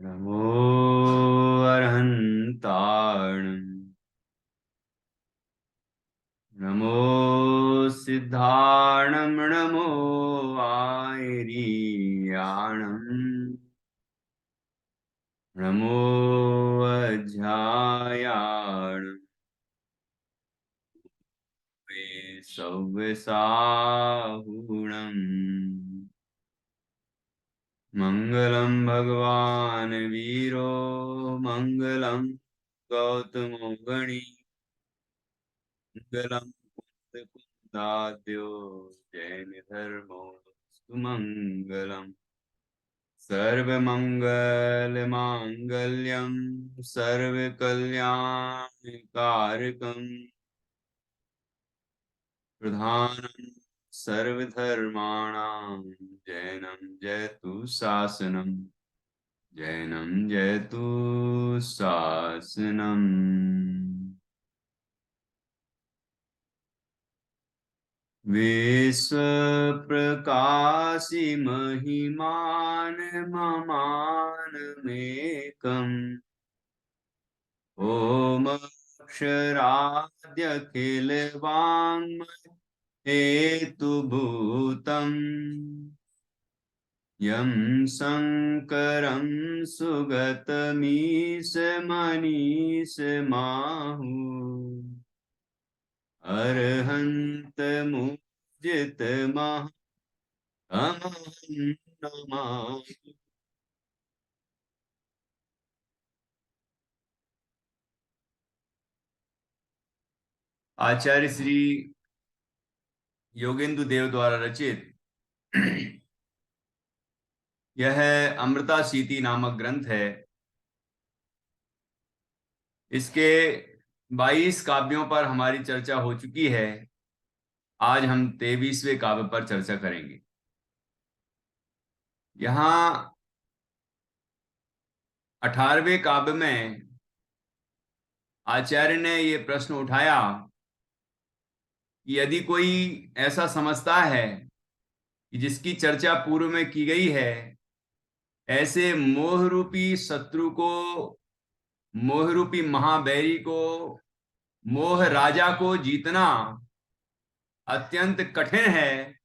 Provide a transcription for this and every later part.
नमो अर्हन्ताण। नमो सिद्धाणं। नमो आयरीयाणम्। नमो अध्यायाण। वे सव्यसाहुणम्। मङ्गलं भगवान् वीरो मङ्गलं गौतमो गणी। मङ्गलं कुन्दकुन्दाद्यो जैन धर्मो सुमङ्गलम्। सर्वमङ्गलमाङ्गल्यं सर्वकल्याणकारकं प्रधानं सर्वधर्माणां जैनं जयतु शासनं। जैनं जयतु शासनम्। विश्वप्रकाशि महिमान् ममानमेकम्। ॐ अक्षराद्यखिलवाङ्मय हेतुभूतम्। यं शङ्करं सुगतमीशमनीषमाहु। अर्हन्तमुदितमहं नमामि। आचार्य श्री योगेंद्र देव द्वारा रचित यह अमृता सीति नामक ग्रंथ है। इसके 22 काव्यों पर हमारी चर्चा हो चुकी है। आज हम 23वें काव्य पर चर्चा करेंगे। यहाँ 18वें काव्य में आचार्य ने ये प्रश्न उठाया कि यदि कोई ऐसा समझता है कि जिसकी चर्चा पूर्व में की गई है, ऐसे मोह रूपी शत्रु को, मोह रूपी महाबैरी को, मोह राजा को जीतना अत्यंत कठिन है,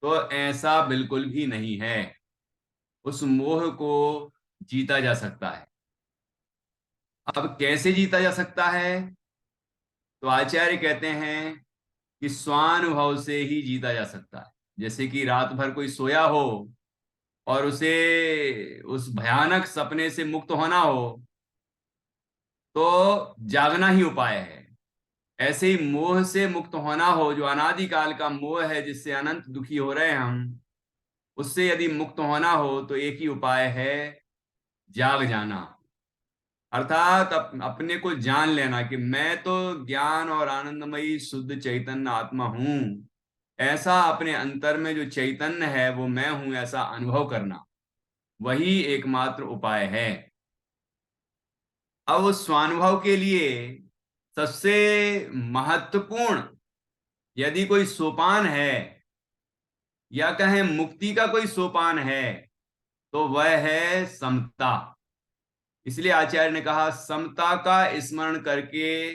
तो ऐसा बिल्कुल भी नहीं है। उस मोह को जीता जा सकता है। अब कैसे जीता जा सकता है? तो आचार्य कहते हैं कि स्वानुभव से ही जीता जा सकता है। जैसे कि रात भर कोई सोया हो और उसे उस भयानक सपने से मुक्त होना हो, तो जागना ही उपाय है। ऐसे ही मोह से मुक्त होना हो, जो अनादिकाल का मोह है, जिससे अनंत दुखी हो रहे हैं हम, उससे यदि मुक्त होना हो तो एक ही उपाय है, जाग जाना। अर्थात अपने को जान लेना कि मैं तो ज्ञान और आनंदमयी शुद्ध चैतन्य आत्मा हूं। ऐसा अपने अंतर में जो चैतन्य है वो मैं हूं, ऐसा अनुभव करना, वही एकमात्र उपाय है। अब उस स्वानुभव के लिए सबसे महत्वपूर्ण यदि कोई सोपान है, या कहें मुक्ति का कोई सोपान है, तो वह है समता। इसलिए आचार्य ने कहा, समता का स्मरण करके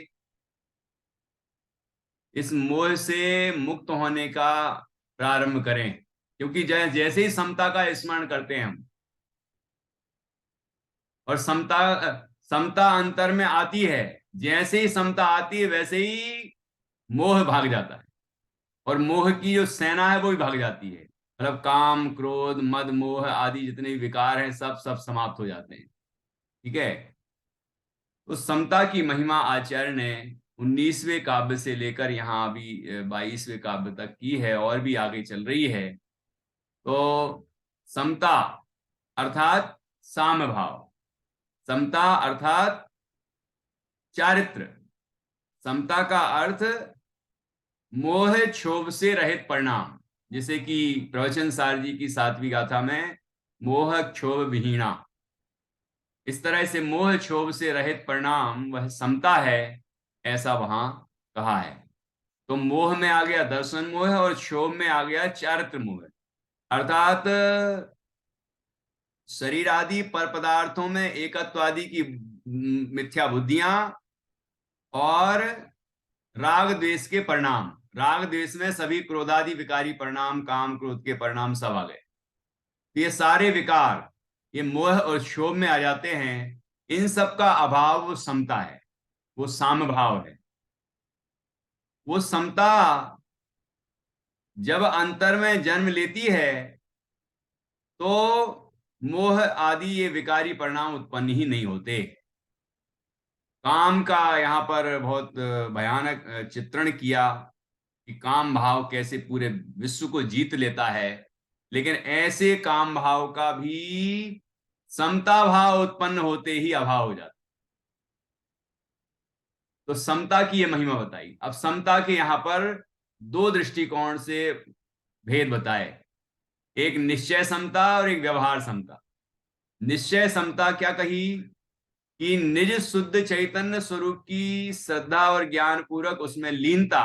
इस मोह से मुक्त होने का प्रारंभ करें। क्योंकि जैसे ही समता का स्मरण करते हैं हम, और समता समता अंतर में आती है, जैसे ही समता आती है वैसे ही मोह भाग जाता है। और मोह की जो सेना है वो भी भाग जाती है। मतलब काम, क्रोध, मद, मोह आदि जितने भी विकार हैं, सब सब समाप्त हो जाते हैं। ठीक है। तो समता की महिमा आचार्य ने 19वें काव्य से लेकर यहाँ अभी 22वें काव्य तक की है, और भी आगे चल रही है। तो समता अर्थात साम भाव, समता अर्थात चारित्र, समता का अर्थ मोह क्षोभ से रहित परिणाम। जैसे कि प्रवचन सार जी की 7वीं गाथा में मोह क्षोभ विहीना, इस तरह से मोह क्षोभ से रहित परिणाम वह समता है, ऐसा वहां कहा है। तो मोह में आ गया दर्शन मोह, और क्षोभ में आ गया चारित्र मोह। अर्थात शरीर आदि पर पदार्थों में एकत्व आदि की मिथ्या बुद्धियां, और राग द्वेष के परिणाम। राग द्वेष में सभी क्रोधादि विकारी परिणाम, काम क्रोध के परिणाम सब आ गए। तो ये सारे विकार, ये मोह और क्षोभ में आ जाते हैं। इन सब का अभाव वो समता है, वो साम भाव है। वो समता जब अंतर में जन्म लेती है तो मोह आदि ये विकारी परिणाम उत्पन्न ही नहीं होते। काम का यहाँ पर बहुत भयानक चित्रण किया कि काम भाव कैसे पूरे विश्व को जीत लेता है, लेकिन ऐसे काम भाव का भी समता भाव उत्पन्न होते ही अभाव हो जाता। तो समता की ये महिमा बताई। अब समता के यहां पर दो दृष्टिकोण से भेद बताए, एक निश्चय समता और एक व्यवहार समता। निश्चय समता क्या कही कि निज शुद्ध चैतन्य स्वरूप की श्रद्धा और ज्ञान पूर्वक उसमें लीनता,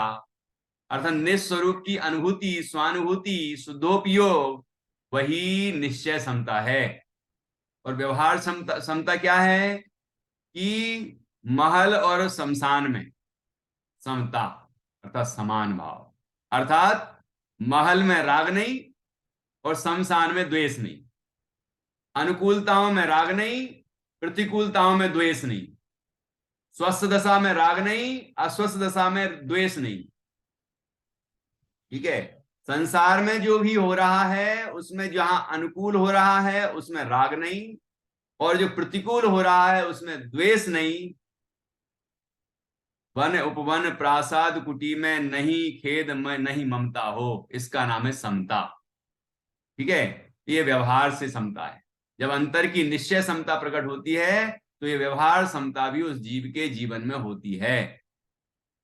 अर्थात निज स्वरूप की अनुभूति, स्वानुभूति, शुद्धोपयोग, वही निश्चय समता है। और व्यवहार समता, समता क्या है कि महल और शमशान में समता, अर्थात समान भाव। अर्थात महल में राग नहीं और शमशान में द्वेष नहीं, अनुकूलताओं में राग नहीं, प्रतिकूलताओं में द्वेष नहीं, स्वस्थ दशा में राग नहीं, अस्वस्थ दशा में द्वेष नहीं। ठीक है, संसार में जो भी हो रहा है उसमें जहां अनुकूल हो रहा है उसमें राग नहीं, और जो प्रतिकूल हो रहा है उसमें द्वेष नहीं। वन उपवन प्रासाद कुटी में नहीं खेद में नहीं ममता हो, इसका नाम है समता। ठीक है, ये व्यवहार से समता है। जब अंतर की निश्चय समता प्रकट होती है तो ये व्यवहार समता भी उस जीव के जीवन में होती है।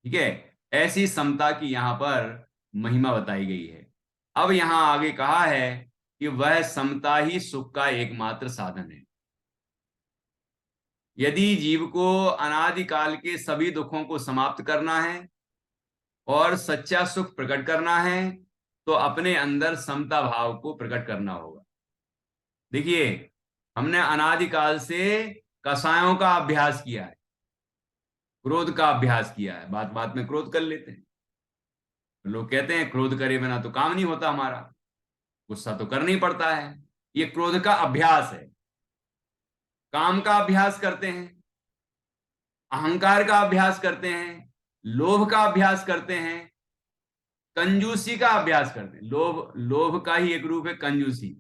ठीक है, ऐसी समता की यहां पर महिमा बताई गई है। अब यहां आगे कहा है कि वह समता ही सुख का एकमात्र साधन है। यदि जीव को अनादिकाल के सभी दुखों को समाप्त करना है और सच्चा सुख प्रकट करना है तो अपने अंदर समता भाव को प्रकट करना होगा। देखिए, हमने अनादिकाल से कषायों का अभ्यास किया है, क्रोध का अभ्यास किया है, बात बात में क्रोध कर लेते हैं। लोग कहते हैं क्रोध करे बिना तो काम नहीं होता हमारा, गुस्सा तो करना ही पड़ता है। ये क्रोध का अभ्यास है। काम का अभ्यास करते हैं, अहंकार का अभ्यास करते हैं, लोभ का अभ्यास करते हैं, कंजूसी का अभ्यास करते हैं। लोभ, लोभ का ही एक रूप है कंजूसी।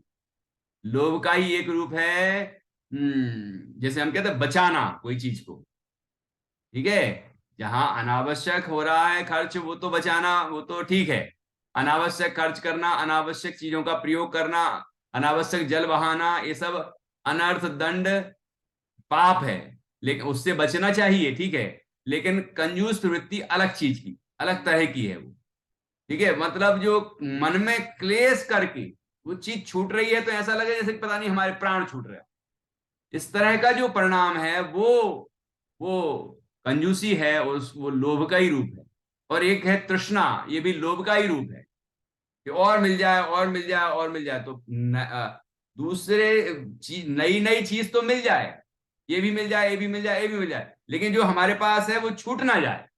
लोभ का ही एक रूप है जैसे हम कहते हैं बचाना कोई चीज को। ठीक है, जहां अनावश्यक हो रहा है खर्च वो तो बचाना, वो तो ठीक है। अनावश्यक खर्च करना, अनावश्यक चीजों का प्रयोग करना, अनावश्यक जल बहाना, ये सब अनर्थ दंड पाप है, लेकिन उससे बचना चाहिए। ठीक है, लेकिन कंजूस प्रवृत्ति अलग चीज की, अलग तरह की है वो। ठीक है, मतलब जो मन में क्लेश करके वो चीज छूट रही है तो ऐसा लगे जैसे पता नहीं हमारे प्राण छूट रहे हैं। इस तरह का जो परिणाम है वो कंजूसी है, और वो लोभ का ही रूप है। और एक है तृष्णा, ये भी लोभ का ही रूप है कि और मिल जाए और मिल जाए और मिल जाए, तो दूसरे चीज, नई नई चीज तो मिल जाए, ये भी मिल जाए, ये भी मिल जाए, ये भी मिल जाए, लेकिन जो हमारे पास है वो छूट ना जाए।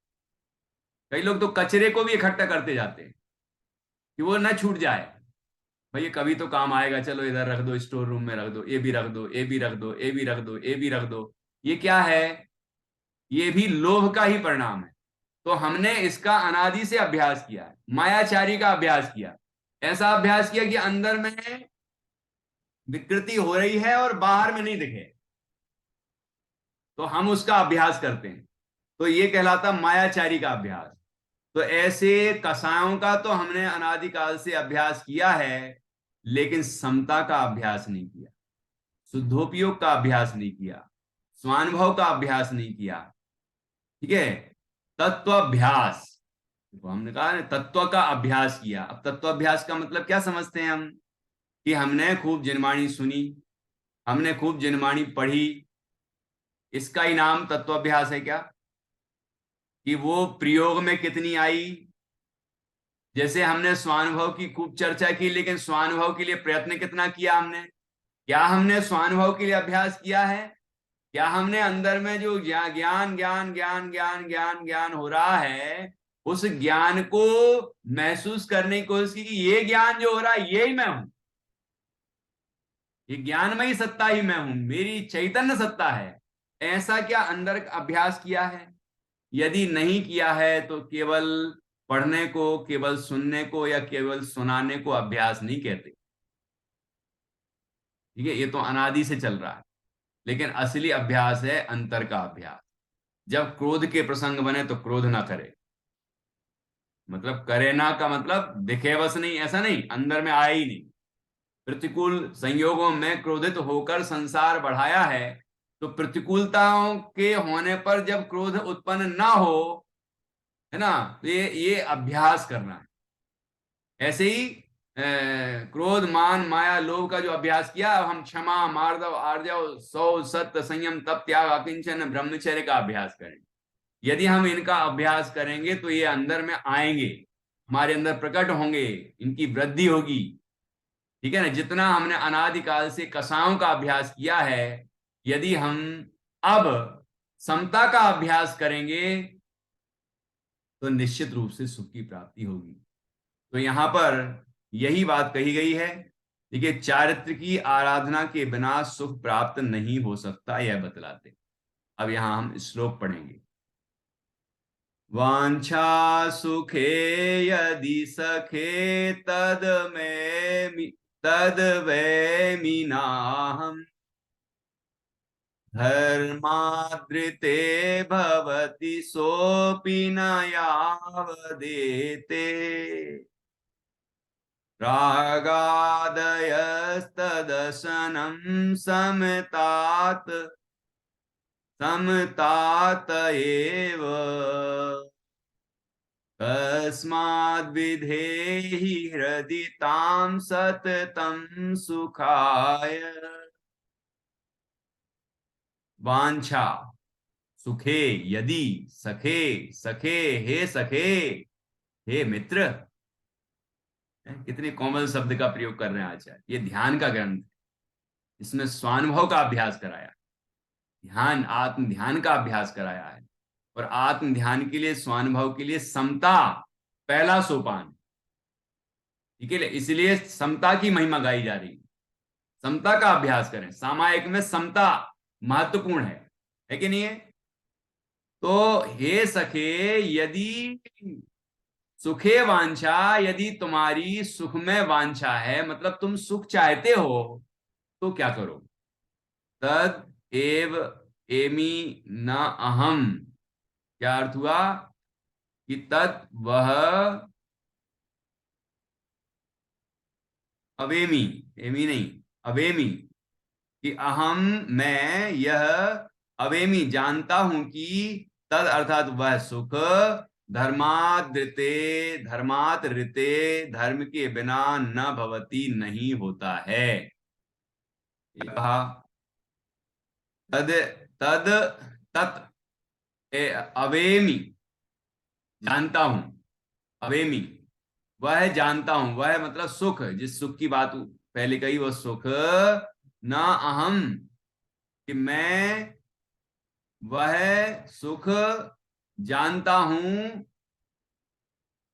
कई लोग तो कचरे को भी इकट्ठा करते जाते हैं कि वो ना छूट जाए। भाई ये कभी तो काम आएगा, चलो इधर रख दो, स्टोर रूम में रख दो, ये भी रख दो, ये भी रख दो, ये भी रख दो, ये भी रख दो। ये क्या है? ये भी लोभ का ही परिणाम है। तो हमने इसका अनादि से अभ्यास किया है, मायाचारी का अभ्यास किया, ऐसा अभ्यास किया कि अंदर में विकृति हो रही है और बाहर में नहीं दिखे, तो हम उसका अभ्यास करते हैं। तो ये कहलाता मायाचारी का अभ्यास। तो ऐसे कसायों का तो हमने अनादिकाल से अभ्यास किया है, लेकिन समता का अभ्यास नहीं किया, शुद्धोपयोग का अभ्यास नहीं किया, स्वानुभव का अभ्यास नहीं किया। ठीक है, तत्वाभ्यास, देखो हमने कहा ना तत्व का अभ्यास किया। अब तत्वाभ्यास का मतलब क्या समझते हैं हम? कि हमने खूब जिनवाणी सुनी, हमने खूब जिनवाणी पढ़ी, इसका ही नाम तत्वाभ्यास है क्या? कि वो प्रयोग में कितनी आई। जैसे हमने स्वानुभव की खूब चर्चा की, लेकिन स्वानुभव के लिए प्रयत्न कितना किया हमने? क्या हमने स्वानुभव के लिए अभ्यास किया है? क्या हमने अंदर में जो ज्ञान ज्ञान ज्ञान ज्ञान ज्ञान ज्ञान ज्ञान हो रहा है, उस ज्ञान को महसूस करने की कोशिश की कि ये ज्ञान जो हो रहा है यही मैं हूं, ये ज्ञानमयी सत्ता ही मैं हूं, मेरी चैतन्य सत्ता है। ऐसा क्या अंदर अभ्यास किया है? यदि नहीं किया है तो केवल पढ़ने को, केवल सुनने को या केवल सुनाने को अभ्यास नहीं कहते। ठीक है, ये तो अनादि से चल रहा है। लेकिन असली अभ्यास है अंतर का अभ्यास। जब क्रोध के प्रसंग बने तो क्रोध ना करे, मतलब करे ना का मतलब दिखे बस नहीं, ऐसा नहीं, अंदर में आए ही नहीं। प्रतिकूल संयोगों में क्रोधित होकर संसार बढ़ाया है, तो प्रतिकूलताओं के होने पर जब क्रोध उत्पन्न ना हो, है ना, तो ये अभ्यास करना है। ऐसे ही क्रोध मान माया लोभ का जो अभ्यास किया, अब हम क्षमा मार्दव आर्जव सौ सत्य संयम तप त्याग अकिंचन ब्रह्मचर्य का अभ्यास करें। यदि हम इनका अभ्यास करेंगे तो ये अंदर में आएंगे, हमारे अंदर प्रकट होंगे, इनकी वृद्धि होगी। ठीक है ना, जितना हमने अनादिकाल से कसाओं का अभ्यास किया है, यदि हम अब समता का अभ्यास करेंगे तो निश्चित रूप से सुख की प्राप्ति होगी। तो यहां पर यही बात कही गई है। देखिए, चारित्र की आराधना के बिना सुख प्राप्त नहीं हो सकता, यह बतलाते। अब यहां हम श्लोक पढ़ेंगे। वांछा सुखे यदि सखे तद में तद वै मीनाहम धर्माद्रिते भवति सोऽपि न यावदेते रागादयस्तदशनं समतात एव तस्माद्विधेहि हृदि तां सततं सुखाय। वांछा सुखे यदि सखे, सखे हे सखे, हे मित्र। कितने कोमल शब्द का प्रयोग कर रहे हैं आचार्य। ये ध्यान का ग्रंथ, इसमें स्वानुभव का अभ्यास कराया, ध्यान आत्म ध्यान का अभ्यास कराया है। और आत्म ध्यान के लिए, स्वानुभव के लिए समता पहला सोपान। ठीक है, इसलिए समता की महिमा गाई जा रही है। समता का अभ्यास करें, सामायिक में समता महत्वपूर्ण है कि नहीं है? तो हे सखे यदि सुखे वांछा, यदि तुम्हारी सुख में वांछा है, मतलब तुम सुख चाहते हो, तो क्या करो? तद एव एमी न अहम। क्या अर्थ हुआ? कि तत् वह अवेमी, एमी नहीं अवेमी, कि अहम मैं, यह अवेमी जानता हूं कि तद अर्थात वह सुख धर्माद्रिते, धर्मात ऋते, धर्म के बिना न भवती नहीं होता है। कहा तद तद तत् अवेमी जानता हूं, अवेमी वह जानता हूं, वह मतलब सुख, जिस सुख की बात पहले कही, वह सुख न अहम, कि मैं वह सुख जानता हूं।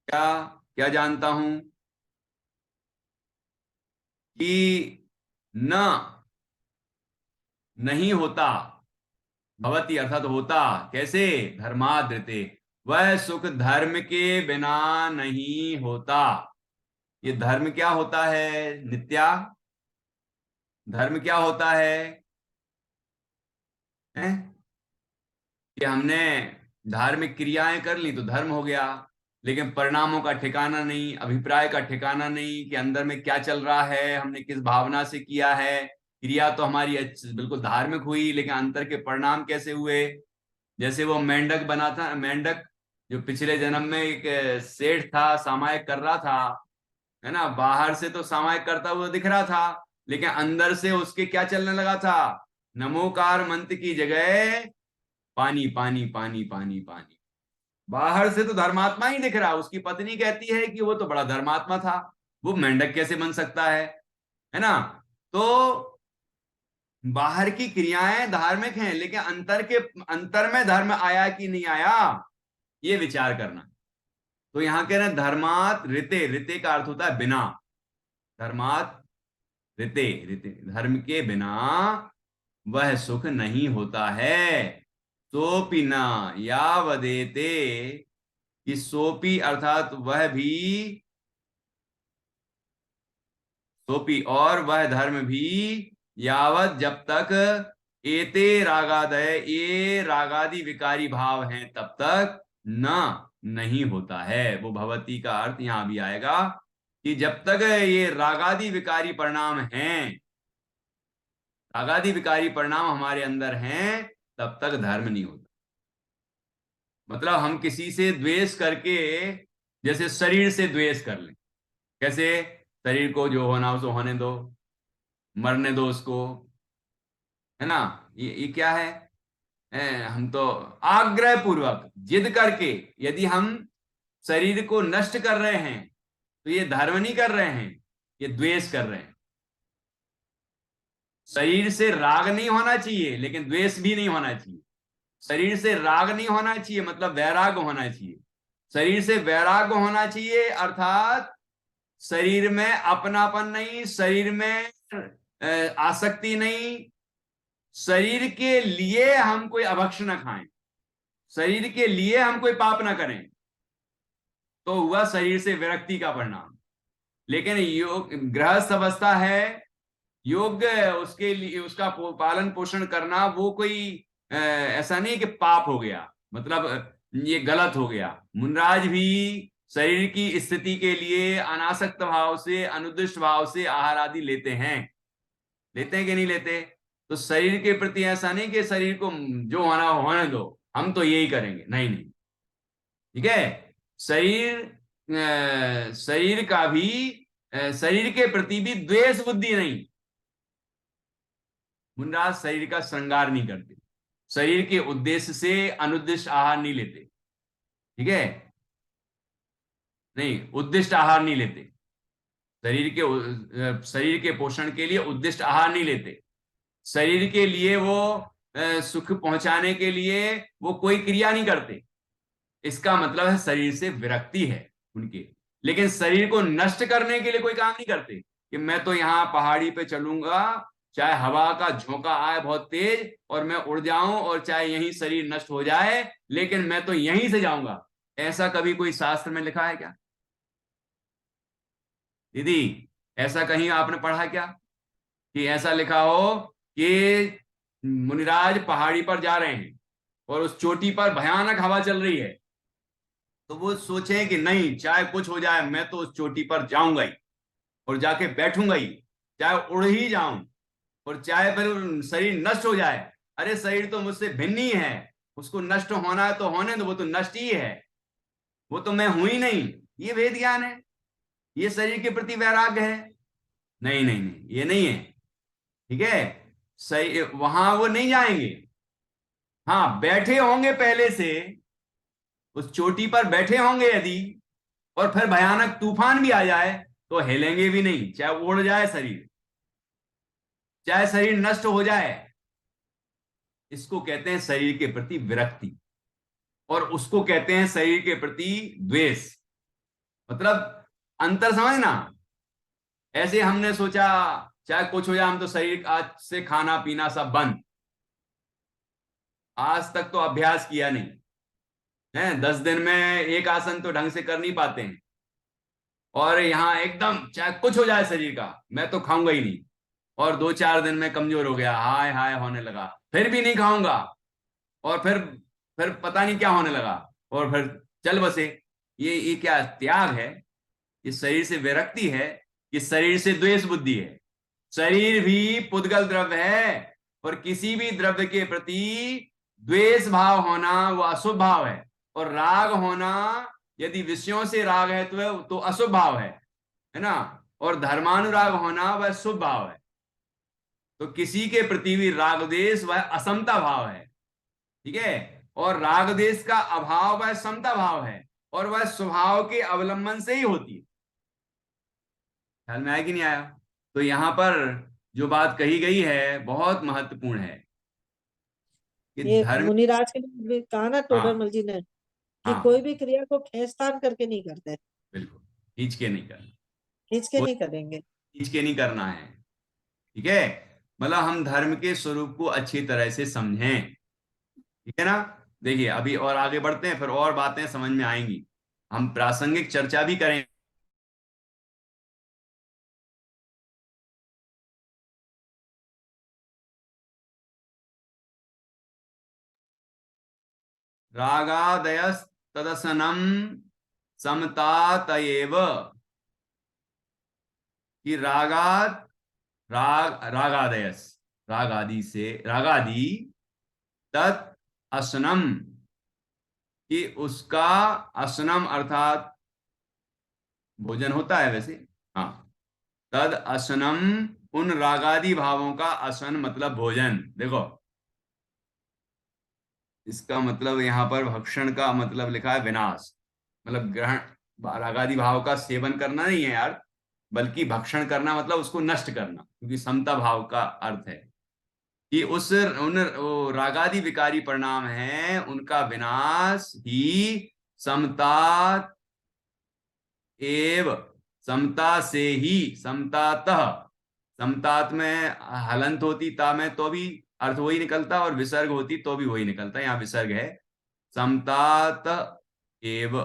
क्या क्या जानता हूं? कि न नहीं होता, भवती अर्थात होता, कैसे? धर्माद्रते, वह सुख धर्म के बिना नहीं होता। ये धर्म क्या होता है नित्या? धर्म क्या होता है? कि हमने धार्मिक क्रियाएं कर ली तो धर्म हो गया, लेकिन परिणामों का ठिकाना नहीं, अभिप्राय का ठिकाना नहीं कि अंदर में क्या चल रहा है, हमने किस भावना से किया है। क्रिया तो हमारी बिल्कुल धार्मिक हुई, लेकिन अंतर के परिणाम कैसे हुए? जैसे वो मेंढक बना था, मेंढक जो पिछले जन्म में एक सेठ था, सामायिक कर रहा था, है ना, बाहर से तो सामायिक करता हुआ दिख रहा था, लेकिन अंदर से उसके क्या चलने लगा था? नमोकार मंत्र की जगह पानी पानी पानी पानी पानी। बाहर से तो धर्मात्मा ही दिख रहा, उसकी पत्नी कहती है कि वो तो बड़ा धर्मात्मा था, वो मेंढक कैसे बन सकता है ना? तो बाहर की क्रियाएं धार्मिक हैं, लेकिन अंतर में धर्म आया कि नहीं आया, ये विचार करना। तो यहां कह रहे हैं धर्मात ऋते, ऋते का अर्थ होता है बिना, धर्मात ऋते, ऋते धर्म के बिना वह सुख नहीं होता है। सोपि न या वदेते, कि सोपी अर्थात वह भी, सोपी और वह धर्म भी, यावत जब तक, एते रागादय, ये रागादि विकारी भाव हैं तब तक, न नहीं होता है। वो भवती का अर्थ यहां भी आएगा कि जब तक ये रागादि विकारी परिणाम हैं, रागादि विकारी परिणाम हमारे अंदर हैं, तब तक धर्म नहीं होता। मतलब हम किसी से द्वेष करके, जैसे शरीर से द्वेष कर लें, कैसे, शरीर को जो होना उसको होने दो, मरने दो उसको, है ना, ये क्या है, हम तो आग्रह पूर्वक जिद करके, यदि हम शरीर को नष्ट कर रहे हैं तो ये धर्म नहीं कर रहे हैं, ये द्वेष कर रहे हैं। शरीर से राग नहीं होना चाहिए, लेकिन द्वेष भी नहीं होना चाहिए। शरीर से राग नहीं होना चाहिए मतलब वैराग होना चाहिए। शरीर से वैराग होना चाहिए अर्थात शरीर में अपनापन नहीं, शरीर में आसक्ति नहीं, शरीर के लिए हम कोई अभक्ष न खाएं, शरीर के लिए हम कोई पाप ना करें, तो हुआ शरीर से विरक्ति का परिणाम। लेकिन योग गृहस्थ अवस्था है, योग्य उसके लिए उसका पालन पोषण करना, वो कोई ऐसा नहीं कि पाप हो गया, मतलब ये गलत हो गया। मुनराज भी शरीर की स्थिति के लिए अनासक्त भाव से, अनुदिष्ट भाव से आहार आदि लेते हैं, लेते हैं कि नहीं लेते। तो शरीर के प्रति ऐसा नहीं कि शरीर को जो होना होने दो, हम तो यही करेंगे, नहीं नहीं, ठीक है। शरीर का भी, शरीर के प्रति भी द्वेष बुद्धि नहीं। मुनराज शरीर का श्रृंगार नहीं करते, शरीर के उद्देश्य से अनुद्दिष्ट आहार नहीं लेते, ठीक है, नहीं उद्दिष्ट आहार नहीं लेते, शरीर के पोषण के लिए उद्दिष्ट आहार नहीं लेते, शरीर के लिए वो सुख पहुंचाने के लिए वो कोई क्रिया नहीं करते। इसका मतलब है शरीर से विरक्ति है उनके, लेकिन शरीर को नष्ट करने के लिए कोई काम नहीं करते कि मैं तो यहां पहाड़ी पे चलूंगा, चाहे हवा का झोंका आए बहुत तेज और मैं उड़ जाऊं, और चाहे यहीं शरीर नष्ट हो जाए, लेकिन मैं तो यहीं से जाऊंगा। ऐसा कभी कोई शास्त्र में लिखा है क्या दीदी? ऐसा कहीं आपने पढ़ा क्या कि ऐसा लिखा हो कि मुनिराज पहाड़ी पर जा रहे हैं और उस चोटी पर भयानक हवा चल रही है, तो वो सोचे कि नहीं चाहे कुछ हो जाए मैं तो उस चोटी पर जाऊंगा ही और जाके बैठूंगा ही, चाहे उड़ ही जाऊं, और चाहे फिर शरीर नष्ट हो जाए। अरे शरीर तो मुझसे भिन्न ही है, उसको नष्ट होना है तो होने दो, वो तो नष्ट ही है, वो तो मैं हूं ही नहीं। ये वेद ज्ञान है, ये शरीर के प्रति वैराग्य है। नहीं नहीं नहीं, ये नहीं है, ठीक है। सही, वहां वो नहीं जाएंगे। हाँ बैठे होंगे पहले से, उस चोटी पर बैठे होंगे यदि, और फिर भयानक तूफान भी आ जाए तो हिलेंगे भी नहीं, चाहे उड़ जाए शरीर, चाहे शरीर नष्ट हो जाए। इसको कहते हैं शरीर के प्रति विरक्ति, और उसको कहते हैं शरीर के प्रति द्वेष। मतलब अंतर समझना। ऐसे हमने सोचा चाहे कुछ हो जाए हम तो शरीर आज से खाना पीना सब बंद, आज तक तो अभ्यास किया नहीं है, 10 दिन में एक आसन तो ढंग से कर नहीं पाते हैं, और यहाँ एकदम चाहे कुछ हो जाए शरीर का मैं तो खाऊंगा ही नहीं, और 2-4 दिन में कमजोर हो गया, हाय हाय होने लगा, फिर भी नहीं खाऊंगा, और फिर पता नहीं क्या होने लगा, और फिर चल बसे। ये क्या त्याग है? ये शरीर से विरक्ति है, ये शरीर से द्वेष बुद्धि है। शरीर भी पुद्गल द्रव्य है, और किसी भी द्रव्य के प्रति द्वेष भाव होना वो अशुभ भाव है, और राग होना, यदि विषयों से राग है तो अशुभ भाव है ना, और धर्मानुराग होना वह शुभ भाव है। तो किसी के प्रति भी राग देश वह असमता भाव है, ठीक है, और राग देश का अभाव वह समता भाव है, और वह स्वभाव के अवलंबन से ही होती है। ख्याल में आया कि नहीं आया? तो यहां पर जो बात कही गई है बहुत महत्वपूर्ण है कि ये धर्म। मुनिराज के लिए भी कहा ना हाँ टोडरमल जी ने, कि कोई हाँ, भी क्रिया को खींचतान करके नहीं करते, बिल्कुल, खींच के नहीं करना, खींच के कोई नहीं करेंगे। खींच के नहीं करना है। ठीक है, मतलब हम धर्म के स्वरूप को अच्छी तरह से समझें। ठीक है ना। देखिए अभी और आगे बढ़ते हैं, फिर और बातें समझ में आएंगी, हम प्रासंगिक चर्चा भी करें। रागादयस्तदसनम समतातयेव, कि रागादयस, राग आदि से, राग आदि, तत् असनम, कि उसका, असनम अर्थात भोजन होता है वैसे। हाँ, तद असनम, उन रागादि भावों का, असन मतलब भोजन। देखो इसका मतलब यहाँ पर भक्षण का मतलब लिखा है विनाश, मतलब ग्रहण, रागादि भाव का सेवन करना नहीं है यार, बल्कि भक्षण करना मतलब उसको नष्ट करना, क्योंकि समता भाव का अर्थ है कि उस उन वो रागादि विकारी परिणाम है उनका विनाश ही समता एव, समता से ही, समतातः, समतात में हलंत होती ता में तो भी अर्थ वही निकलता, और विसर्ग होती तो भी वही निकलता, यहाँ विसर्ग है। समतात एव,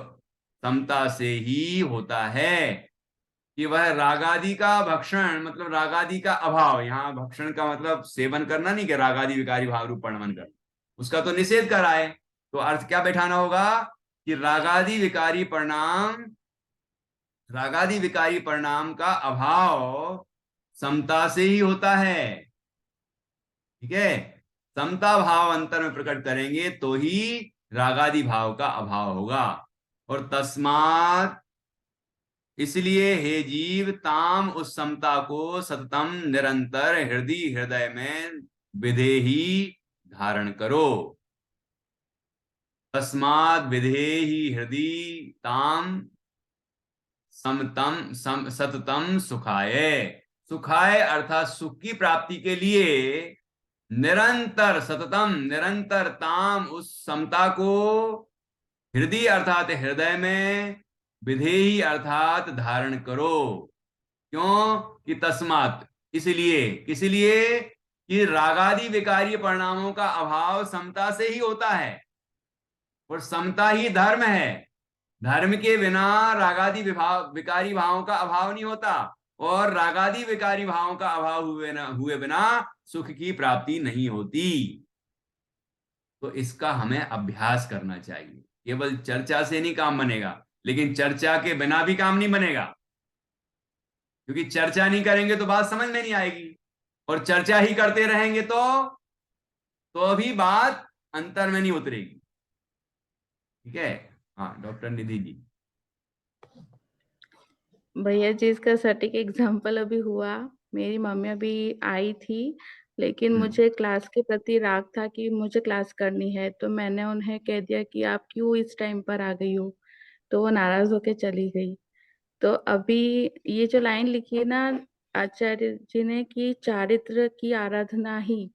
समता से ही होता है, कि वह रागादि का भक्षण मतलब रागादि का अभाव, यहाँ भक्षण का मतलब सेवन करना नहीं, कि रागादि विकारी भाव रूप परिणमन कर, उसका तो निषेध करा है। तो अर्थ क्या बैठाना होगा कि रागादि विकारी परिणाम, रागादि विकारी परिणाम का अभाव समता से ही होता है। ठीक है, समता भाव अंतर में प्रकट करेंगे तो ही रागादि भाव का अभाव होगा। और तस्मात, इसलिए हे जीव, ताम उस समता को सततम निरंतर हृदय हृदय में विधेही धारण करो। तस्मात विधेही हृदय ताम समतम सततम सुखाय, सुखाय अर्थात सुख की प्राप्ति के लिए निरंतर, सततम निरंतर, ताम उस समता को, हृदय अर्थात हृदय में, विधेयी अर्थात धारण करो। क्यों कि तस्मात, इसलिए, इसलिए कि रागादि विकारी परिणामों का अभाव समता से ही होता है, और समता ही धर्म है। धर्म के बिना रागादि विकारी भावों का अभाव नहीं होता, और रागादि विकारी भावों का अभाव हुए बिना सुख की प्राप्ति नहीं होती। तो इसका हमें अभ्यास करना चाहिए, केवल चर्चा से नहीं काम बनेगा, लेकिन चर्चा के बिना भी काम नहीं बनेगा, क्योंकि चर्चा नहीं करेंगे तो बात समझ में नहीं आएगी, और चर्चा ही करते रहेंगे तो अभी बात अंतर में नहीं उतरेगी। ठीक है। हाँ डॉक्टर निधि जी। भैया जी, इसका सटीक एग्जाम्पल अभी हुआ। मेरी मम्मी अभी आई थी, लेकिन हम्म मुझे क्लास के प्रति राग था कि मुझे क्लास करनी है, तो मैंने उन्हें कह दिया कि आप क्यों इस टाइम पर आ गई हो। तो वो नाराज होके चली गई। तो अभी ये जो लाइन लिखी है ना आचार्य जी ने, कि चारित्र की आराधना ही,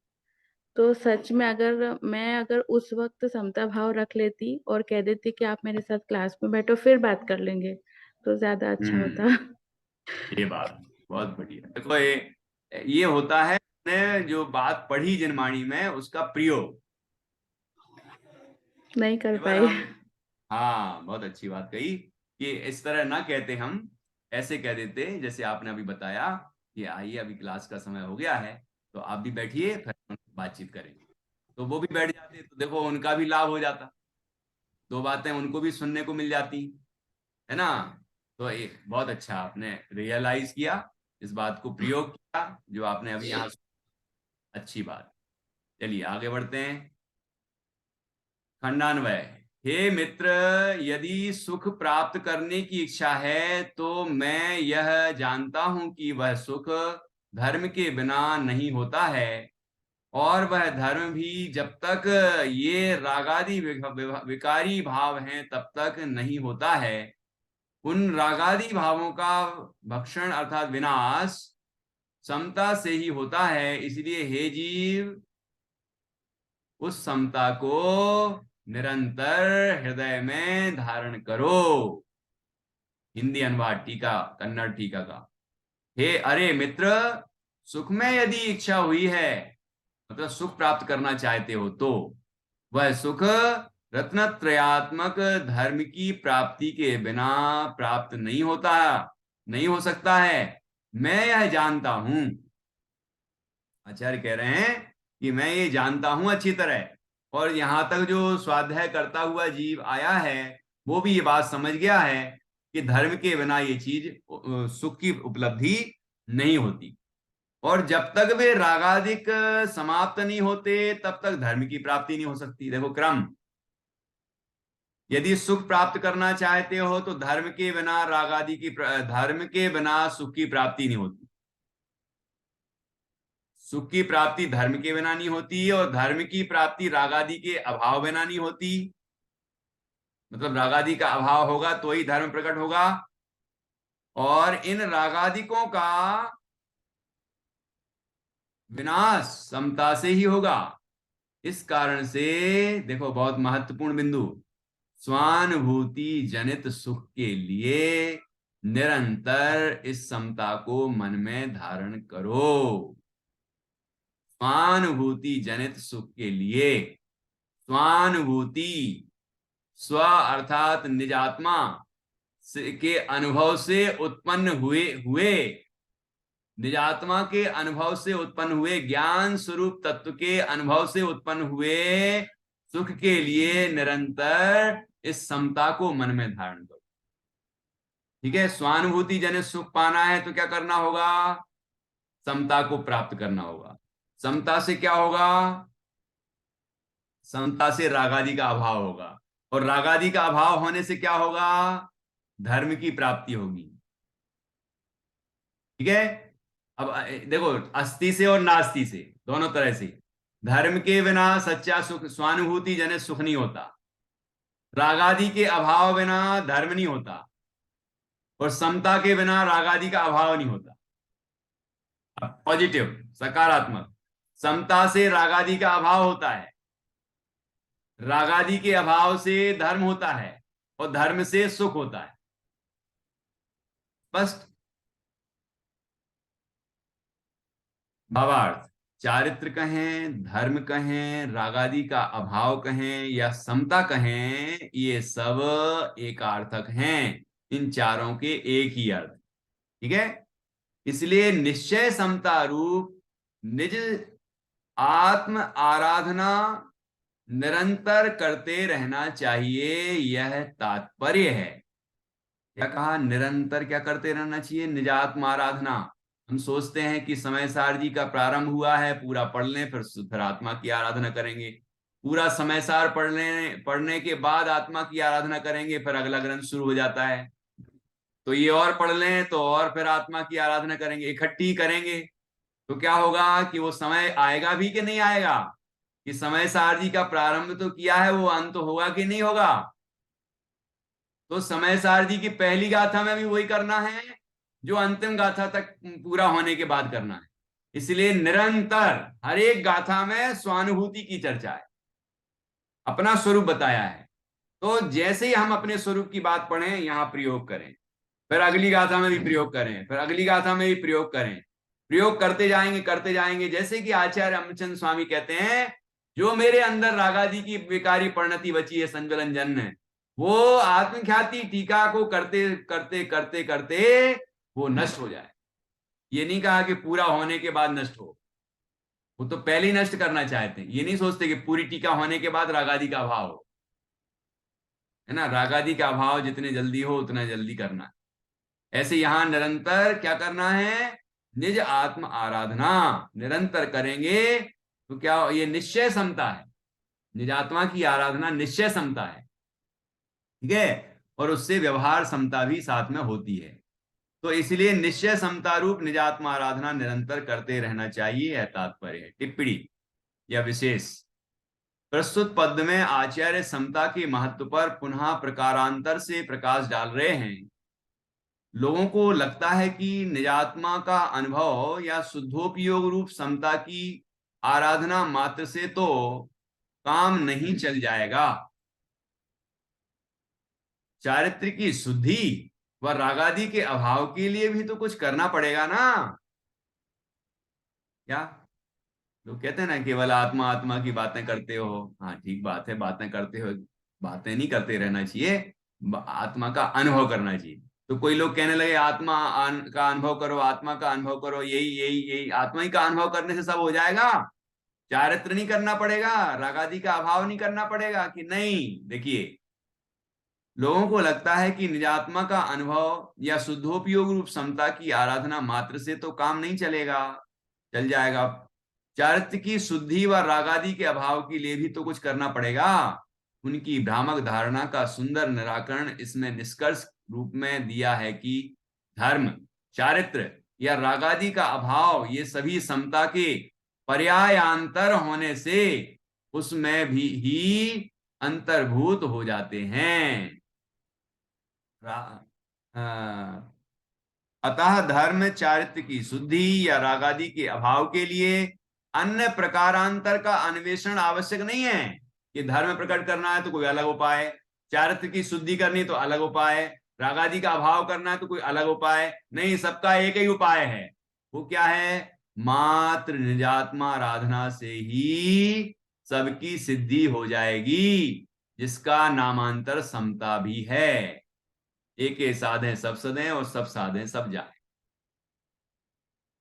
तो सच में अगर उस वक्त समता भाव रख लेती और कह देती कि आप मेरे साथ क्लास में बैठो फिर बात कर लेंगे, तो ज्यादा अच्छा हम्म, होता। ये बात बहुत बढ़िया। देखो ये होता है ने जो बात पढ़ी जिनवाणी में उसका प्रयोग, नहीं कर केवल पाई। हम, हाँ बहुत अच्छी बात कही, कि इस तरह ना कहते हम, ऐसे कह देते जैसे आपने अभी बताया कि आइए अभी क्लास का समय हो गया है, तो आप भी बैठिए फिर हम बातचीत करेंगे। तो वो भी बैठ जाते, तो देखो उनका भी लाभ हो जाता, दो बातें उनको भी सुनने को मिल जाती, है ना। तो एक बहुत अच्छा आपने रियलाइज किया, इस बात को प्रयोग किया जो आपने अभी यहाँ, अच्छी बात। चलिए आगे बढ़ते हैं। खंडान्वय, हे मित्र, यदि सुख प्राप्त करने की इच्छा है तो मैं यह जानता हूं कि वह सुख धर्म के बिना नहीं होता है, और वह धर्म भी जब तक ये रागादि विकारी भाव हैं तब तक नहीं होता है। उन रागादि भावों का भक्षण अर्थात विनाश समता से ही होता है। इसलिए हे जीव, उस समता को निरंतर हृदय में धारण करो। हिंदी अनुवाद टीका, कन्नड़ टीका का। हे अरे मित्र, सुख में यदि इच्छा हुई है, मतलब सुख प्राप्त करना चाहते हो, तो वह सुख रत्नत्रयात्मक धर्म की प्राप्ति के बिना प्राप्त नहीं होता, नहीं हो सकता है। मैं यह जानता हूं। आचार्य कह रहे हैं कि मैं ये जानता हूं अच्छी तरह, और यहां तक जो स्वाध्याय करता हुआ जीव आया है वो भी ये बात समझ गया है कि धर्म के बिना ये चीज सुख की उपलब्धि नहीं होती। और जब तक वे रागादिक समाप्त नहीं होते तब तक धर्म की प्राप्ति नहीं हो सकती। देखो क्रम, यदि सुख प्राप्त करना चाहते हो तो धर्म के बिना रागादि की, धर्म के बिना सुख की प्राप्ति नहीं होती। सुख की प्राप्ति धर्म के बिना नहीं होती, और धर्म की प्राप्ति रागादि के अभाव बिना नहीं होती। मतलब रागादि का अभाव होगा तो ही धर्म प्रकट होगा, और इन रागादिकों का विनाश समता से ही होगा। इस कारण से देखो, बहुत महत्वपूर्ण बिंदु, स्वानुभूति जनित सुख के लिए निरंतर इस समता को मन में धारण करो। स्वानुभूति जनित सुख के लिए, स्वानुभूति, स्व अर्थात निजात्मा के अनुभव से उत्पन्न हुए निजात्मा के अनुभव से उत्पन्न हुए, ज्ञान स्वरूप तत्व के अनुभव से उत्पन्न हुए सुख के लिए निरंतर इस समता को मन में धारण करो। ठीक है, स्वानुभूति जनित सुख पाना है तो क्या करना होगा? समता को प्राप्त करना होगा। समता से क्या होगा? समता से रागादि का अभाव होगा, और रागादि का अभाव होने से क्या होगा? धर्म की प्राप्ति होगी। ठीक है, अब देखो, अस्ति से और नास्ति से, दोनों तरह से। धर्म के बिना सच्चा सुख, स्वानुभूति जनित सुख नहीं होता। रागादि के अभाव बिना धर्म नहीं होता, और समता के बिना रागादि का अभाव नहीं होता। पॉजिटिव, सकारात्मक, समता से रागादि का अभाव होता है, रागादि के अभाव से धर्म होता है, और धर्म से सुख होता है। स्पष्ट? भावार्थ, चारित्र कहें, धर्म कहें, रागादि का अभाव कहें या समता कहें, ये सब एकार्थक हैं। इन चारों के एक ही अर्थ। ठीक है, इसलिए निश्चय समता रूप निज आत्म आराधना निरंतर करते रहना चाहिए, यह तात्पर्य है। क्या कहा? निरंतर क्या करते रहना चाहिए? निजात्म आराधना। हम सोचते हैं कि समय सार जी का प्रारंभ हुआ है, पूरा पढ़ लें फिर आत्मा की आराधना करेंगे। पूरा समय सार पढ़ने के बाद आत्मा की आराधना करेंगे, फिर अगला ग्रंथ शुरू हो जाता है। तो ये और पढ़ लें तो और फिर आत्मा की आराधना करेंगे, इकट्ठी करेंगे। तो क्या होगा कि वो समय आएगा भी कि नहीं आएगा? कि समय सार जी का प्रारंभ तो किया है, वो अंत होगा कि नहीं होगा? तो समय सार जी की पहली गाथा में भी वही करना है जो अंतिम गाथा तक पूरा होने के बाद करना है। इसलिए निरंतर हर एक गाथा में स्वानुभूति की चर्चा है, अपना स्वरूप बताया है। तो जैसे ही हम अपने स्वरूप की बात पढ़ें, यहां प्रयोग करें, फिर अगली गाथा में भी प्रयोग करें, फिर अगली गाथा में भी प्रयोग करें, प्रयोग करते जाएंगे। जैसे कि आचार्य अमरचंद स्वामी कहते हैं, जो मेरे अंदर रागादि की विकारी परिणति बची है संज्वलन जन्य, वो आत्मख्याति टीका को करते करते करते करते वो नष्ट हो जाए। ये नहीं कहा कि पूरा होने के बाद नष्ट हो, वो तो पहले ही नष्ट करना चाहते हैं। ये नहीं सोचते कि पूरी टीका होने के बाद रागादि का अभाव हो, है ना। रागादि का अभाव जितने जल्दी हो उतना जल्दी करना है। ऐसे यहां निरंतर क्या करना है? निज आत्म आराधना निरंतर करेंगे तो क्या? ये निश्चय समता है। निजात्मा की आराधना निश्चय समता है। ठीक है, और उससे व्यवहार समता भी साथ में होती है। तो इसलिए निश्चय समता रूप निजात्मा आराधना निरंतर करते रहना चाहिए, यह तात्पर्य है। टिप्पणी या विशेष, प्रस्तुत पद में आचार्य समता के महत्व पर पुनः प्रकारांतर से प्रकाश डाल रहे हैं। लोगों को लगता है कि निजात्मा का अनुभव या शुद्धोपयोग रूप समता की आराधना मात्र से तो काम नहीं चल जाएगा, चारित्र की शुद्धि व रागादि के अभाव के लिए भी तो कुछ करना पड़ेगा ना। क्या लोग कहते हैं ना, केवल आत्मा आत्मा की बातें करते हो। हाँ ठीक बात है, बातें करते हो, बातें नहीं करते रहना चाहिए, आत्मा का अनुभव करना चाहिए। तो कोई लोग कहने लगे आत्मा का अनुभव करो, आत्मा का अनुभव करो, यही यही यही आत्मा ही का अनुभव करने से सब हो जाएगा, चारित्र नहीं करना पड़ेगा, रागादि का अभाव नहीं करना पड़ेगा कि नहीं। देखिए, लोगों को लगता है कि निजात्मा का अनुभव या शुद्धोपयोग रूप समता की आराधना मात्र से तो काम नहीं चलेगा, चल जाएगा, चारित्र की शुद्धि व रागादि के अभाव के लिए भी तो कुछ करना पड़ेगा। उनकी भ्रामक धारणा का सुंदर निराकरण इसमें निष्कर्ष रूप में दिया है कि धर्म, चारित्र या रागादि का अभाव ये सभी समता के पर्यायांतर होने से उसमें भी ही अंतर्भूत हो जाते हैं। अतः धर्म, चारित्र की शुद्धि या रागादि के अभाव के लिए अन्य प्रकारांतर का अन्वेषण आवश्यक नहीं है कि धर्म प्रकट करना है तो कोई अलग उपाय, चारित्र की शुद्धि करनी तो अलग उपाय, रागादि का अभाव करना है तो कोई अलग उपाय नहीं, सबका एक ही उपाय है। वो क्या है? मात्र निजात्मा आराधना से ही सबकी सिद्धि हो जाएगी, जिसका नामांतर समता भी है। एक साधे सब सदें और सब साधे सब जाए।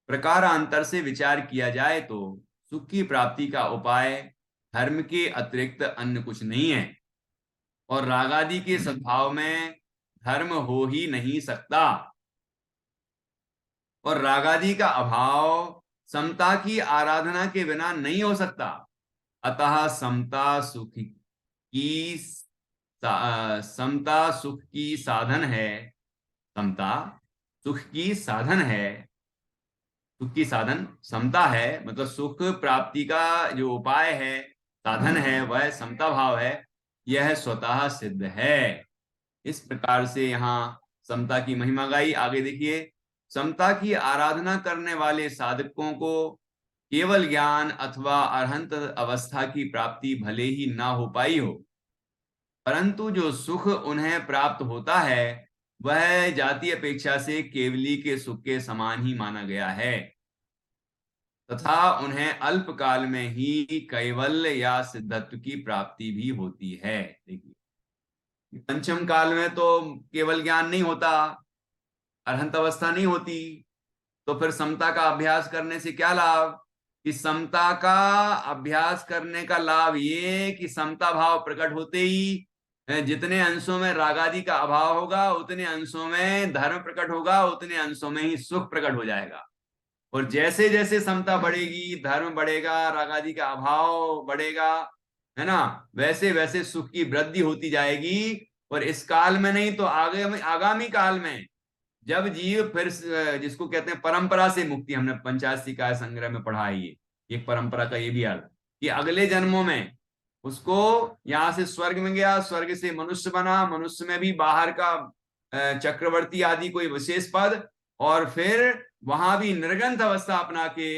प्रकारांतर से विचार किया जाए तो सुख की प्राप्ति का उपाय धर्म के अतिरिक्त अन्य कुछ नहीं है, और रागादि के सद्भाव में धर्म हो ही नहीं सकता, और रागादि का अभाव समता की आराधना के बिना नहीं हो सकता। अतः समता सुख की साधन है, समता सुख की साधन है, सुख की साधन समता है, मतलब सुख प्राप्ति का जो उपाय है, साधन है, वह समता भाव है, यह स्वतः सिद्ध है। इस प्रकार से यहाँ समता की महिमा गाई। आगे देखिए, समता की आराधना करने वाले साधकों को केवल ज्ञान अथवा अरहंत अवस्था की प्राप्ति भले ही ना हो पाई हो, परंतु जो सुख उन्हें प्राप्त होता है वह जाति अपेक्षा से केवली के सुख के समान ही माना गया है, तथा उन्हें अल्पकाल में ही कैवल्य या सिद्धत्व की प्राप्ति भी होती है। देखिए, पंचम काल में तो केवल ज्ञान नहीं होता, अरहंत अवस्था नहीं होती, तो फिर समता का अभ्यास करने से क्या लाभ? कि समता का अभ्यास करने का लाभ ये कि समता भाव प्रकट होते ही जितने अंशों में रागादि का अभाव होगा उतने अंशों में धर्म प्रकट होगा, उतने अंशों में ही सुख प्रकट हो जाएगा। और जैसे जैसे समता बढ़ेगी, धर्म बढ़ेगा, रागादि का अभाव बढ़ेगा, है ना, वैसे वैसे सुख की वृद्धि होती जाएगी। और इस काल में नहीं तो आगे आगामी काल में जब जीव फिर जिसको कहते हैं परंपरा से मुक्ति, हमने पंचाशी काय संग्रह में पढ़ा है, ये एक परंपरा का ये भी अर्थ कि अगले जन्मों में उसको यहाँ से स्वर्ग में गया, स्वर्ग से मनुष्य बना, मनुष्य में भी बाहर का चक्रवर्ती आदि कोई विशेष पद, और फिर वहां भी निर्गंथ अवस्था अपना के